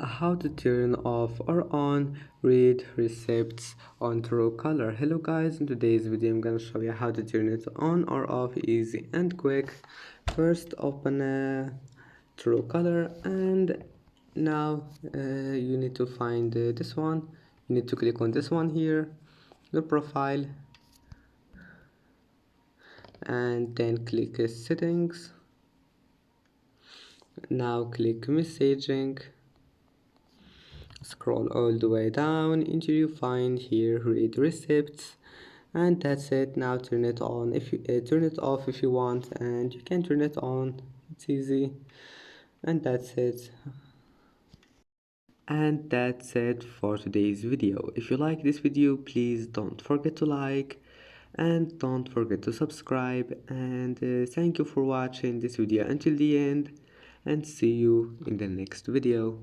How to turn off or on read receipts on Truecaller. Hello guys, in today's video I'm gonna show you how to turn it on or off easy and quick. First open Truecaller, and now you need to find this one. You need to click on this one here, your profile, and then click settings. Now click messaging. Scroll all the way down until you find here read receipts, and that's it. Now turn it on if you turn it off if you want, and you can turn it on. It's easy, and that's it for today's video. If you like this video, please don't forget to like and don't forget to subscribe, and thank you for watching this video until the end, and see you in the next video.